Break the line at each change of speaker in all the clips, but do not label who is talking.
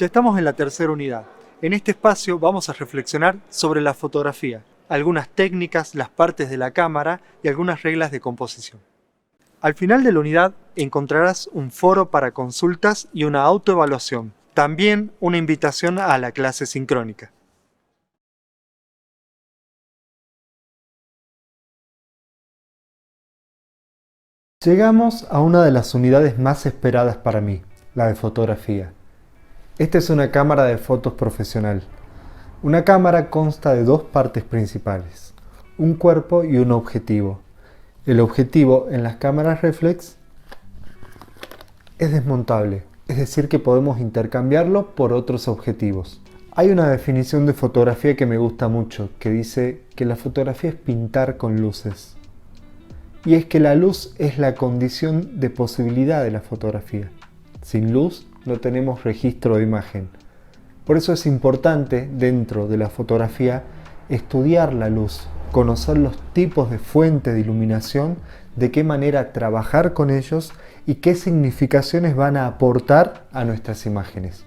Ya estamos en la tercera unidad. En este espacio vamos a reflexionar sobre la fotografía, algunas técnicas, las partes de la cámara y algunas reglas de composición. Al final de la unidad encontrarás un foro para consultas y una autoevaluación, también una invitación a la clase sincrónica. Llegamos a una de las unidades más esperadas para mí, la de fotografía. Esta es una cámara de fotos profesional. Una cámara consta de dos partes principales, un cuerpo y un objetivo. El objetivo en las cámaras reflex es desmontable, es decir que podemos intercambiarlo por otros objetivos. Hay una definición de fotografía que me gusta mucho, que dice que la fotografía es pintar con luces. Y es que la luz es la condición de posibilidad de la fotografía. Sin luz no tenemos registro de imagen. Por eso es importante, dentro de la fotografía, estudiar la luz, conocer los tipos de fuentes de iluminación, de qué manera trabajar con ellos y qué significaciones van a aportar a nuestras imágenes.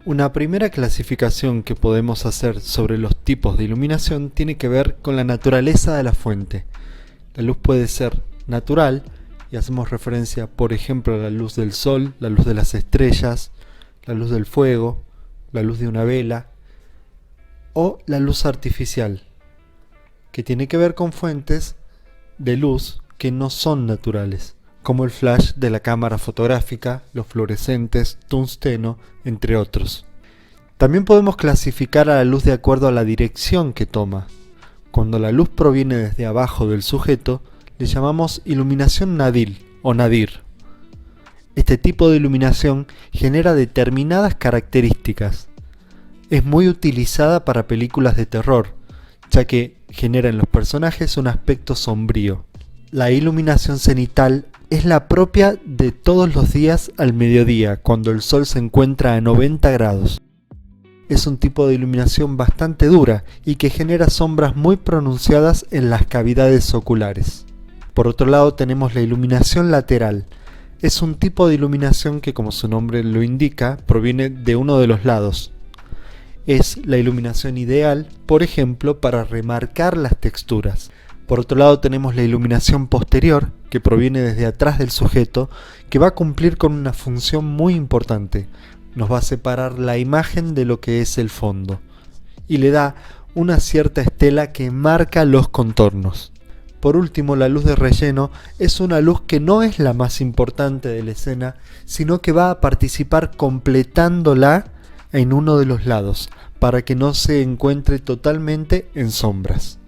Una primera clasificación que podemos hacer sobre los tipos de iluminación tiene que ver con la naturaleza de la fuente. La luz puede ser natural, y hacemos referencia, por ejemplo, a la luz del sol, la luz de las estrellas, la luz del fuego, la luz de una vela, o la luz artificial, que tiene que ver con fuentes de luz que no son naturales, como el flash de la cámara fotográfica, los fluorescentes, tungsteno, entre otros. También podemos clasificar a la luz de acuerdo a la dirección que toma. Cuando la luz proviene desde abajo del sujeto, le llamamos iluminación nadil o nadir. Este tipo de iluminación genera determinadas características. Es muy utilizada para películas de terror, ya que genera en los personajes un aspecto sombrío. La iluminación cenital es la propia de todos los días al mediodía, cuando el sol se encuentra a 90 grados. Es un tipo de iluminación bastante dura y que genera sombras muy pronunciadas en las cavidades oculares. Por otro lado tenemos la iluminación lateral. Es un tipo de iluminación que, como su nombre lo indica, proviene de uno de los lados. Es la iluminación ideal, por ejemplo, para remarcar las texturas. Por otro lado tenemos la iluminación posterior, que proviene desde atrás del sujeto, que va a cumplir con una función muy importante. Nos va a separar la imagen de lo que es el fondo y le da una cierta estela que marca los contornos. Por último, la luz de relleno es una luz que no es la más importante de la escena, sino que va a participar completándola en uno de los lados, para que no se encuentre totalmente en sombras.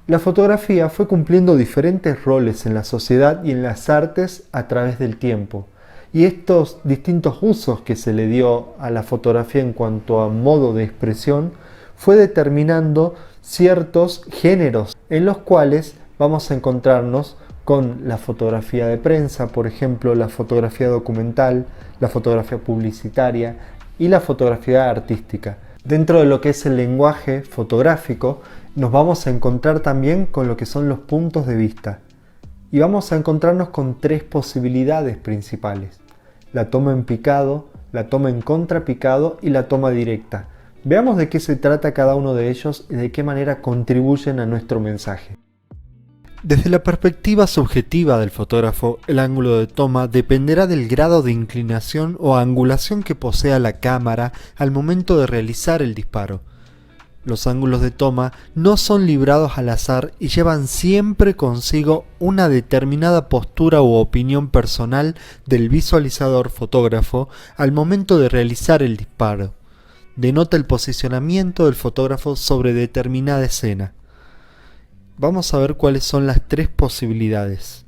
La fotografía fue cumpliendo diferentes roles en la sociedad y en las artes a través del tiempo. Y estos distintos usos que se le dio a la fotografía en cuanto a modo de expresión fue determinando ciertos géneros en los cuales vamos a encontrarnos con la fotografía de prensa, por ejemplo, la fotografía documental, la fotografía publicitaria y la fotografía artística. Dentro de lo que es el lenguaje fotográfico, nos vamos a encontrar también con lo que son los puntos de vista. Y vamos a encontrarnos con tres posibilidades principales: la toma en picado, la toma en contrapicado y la toma directa. Veamos de qué se trata cada uno de ellos y de qué manera contribuyen a nuestro mensaje. Desde la perspectiva subjetiva del fotógrafo, el ángulo de toma dependerá del grado de inclinación o angulación que posea la cámara al momento de realizar el disparo. Los ángulos de toma no son librados al azar y llevan siempre consigo una determinada postura u opinión personal del visualizador fotógrafo al momento de realizar el disparo. Denota el posicionamiento del fotógrafo sobre determinada escena. Vamos a ver cuáles son las tres posibilidades.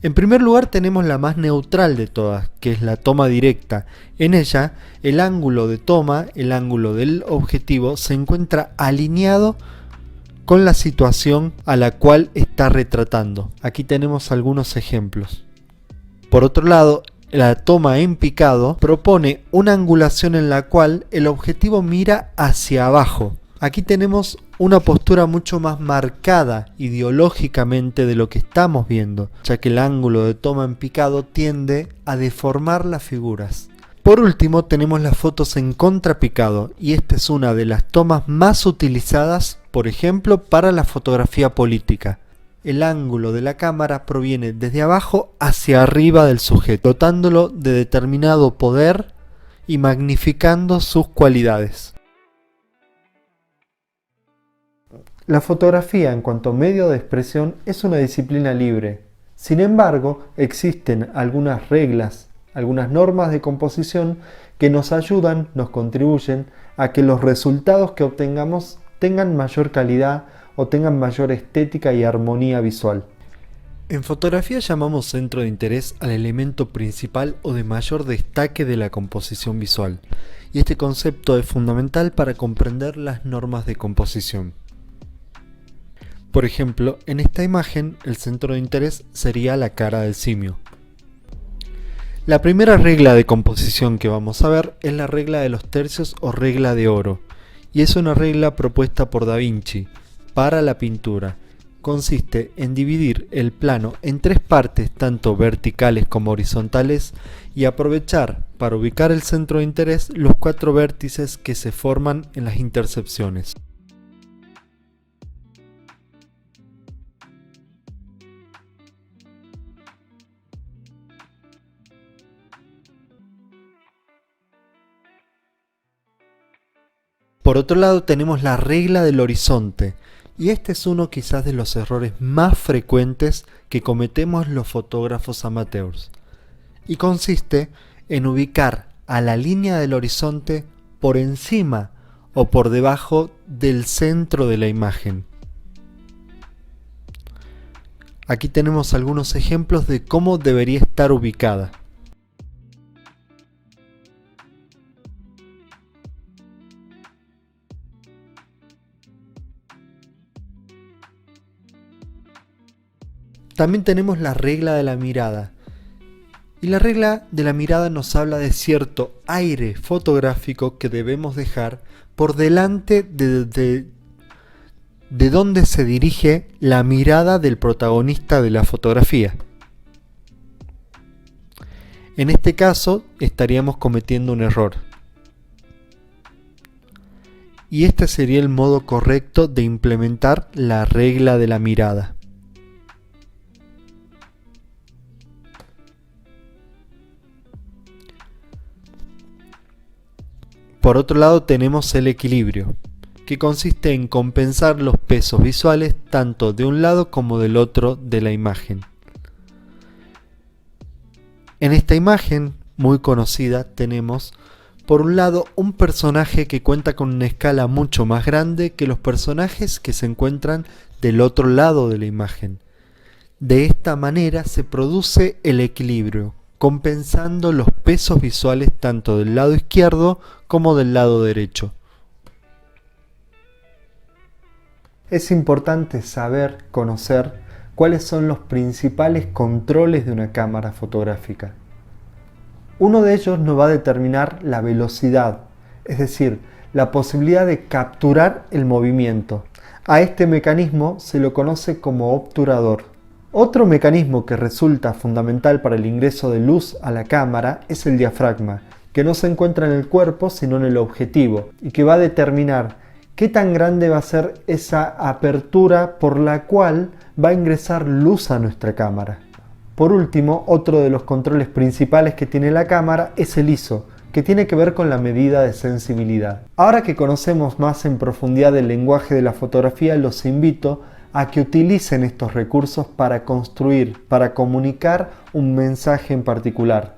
En primer lugar tenemos la más neutral de todas, que es la toma directa. En ella, el ángulo de toma, el ángulo del objetivo, se encuentra alineado con la situación a la cual está retratando. Aquí tenemos algunos ejemplos. Por otro lado, la toma en picado propone una angulación en la cual el objetivo mira hacia abajo, Aquí tenemos una postura mucho más marcada ideológicamente de lo que estamos viendo, ya que el ángulo de toma en picado tiende a deformar las figuras. Por último tenemos las fotos en contrapicado, y esta es una de las tomas más utilizadas, por ejemplo, para la fotografía política. El ángulo de la cámara proviene desde abajo hacia arriba del sujeto, dotándolo de determinado poder y magnificando sus cualidades. La fotografía en cuanto a medio de expresión es una disciplina libre. Sin embargo, existen algunas reglas, algunas normas de composición que nos ayudan, nos contribuyen a que los resultados que obtengamos tengan mayor calidad o tengan mayor estética y armonía visual. En fotografía llamamos centro de interés al elemento principal o de mayor destaque de la composición visual, y este concepto es fundamental para comprender las normas de composición. Por ejemplo, en esta imagen el centro de interés sería la cara del simio. La primera regla de composición que vamos a ver es la regla de los tercios o regla de oro, y es una regla propuesta por Da Vinci para la pintura. Consiste en dividir el plano en tres partes, tanto verticales como horizontales, y aprovechar para ubicar el centro de interés los cuatro vértices que se forman en las intersecciones. Por otro lado tenemos la regla del horizonte, y este es uno quizás de los errores más frecuentes que cometemos los fotógrafos amateurs, y consiste en ubicar a la línea del horizonte por encima o por debajo del centro de la imagen. Aquí tenemos algunos ejemplos de cómo debería estar ubicada. También tenemos la regla de la mirada. Y la regla de la mirada nos habla de cierto aire fotográfico que debemos dejar por delante de donde se dirige la mirada del protagonista de la fotografía. En este caso estaríamos cometiendo un error. Y este sería el modo correcto de implementar la regla de la mirada. Por otro lado tenemos el equilibrio, que consiste en compensar los pesos visuales tanto de un lado como del otro de la imagen. En esta imagen, muy conocida, tenemos por un lado un personaje que cuenta con una escala mucho más grande que los personajes que se encuentran del otro lado de la imagen. De esta manera se produce el equilibrio, compensando los pesos visuales tanto del lado izquierdo como del lado derecho. Es importante saber, conocer cuáles son los principales controles de una cámara fotográfica. Uno de ellos nos va a determinar la velocidad, es decir, la posibilidad de capturar el movimiento. A este mecanismo se lo conoce como obturador. Otro mecanismo que resulta fundamental para el ingreso de luz a la cámara es el diafragma, que no se encuentra en el cuerpo sino en el objetivo, y que va a determinar qué tan grande va a ser esa apertura por la cual va a ingresar luz a nuestra cámara. Por último, otro de los controles principales que tiene la cámara es el ISO, que tiene que ver con la medida de sensibilidad. Ahora que conocemos más en profundidad el lenguaje de la fotografía, los invito a que utilicen estos recursos para construir, para comunicar un mensaje en particular.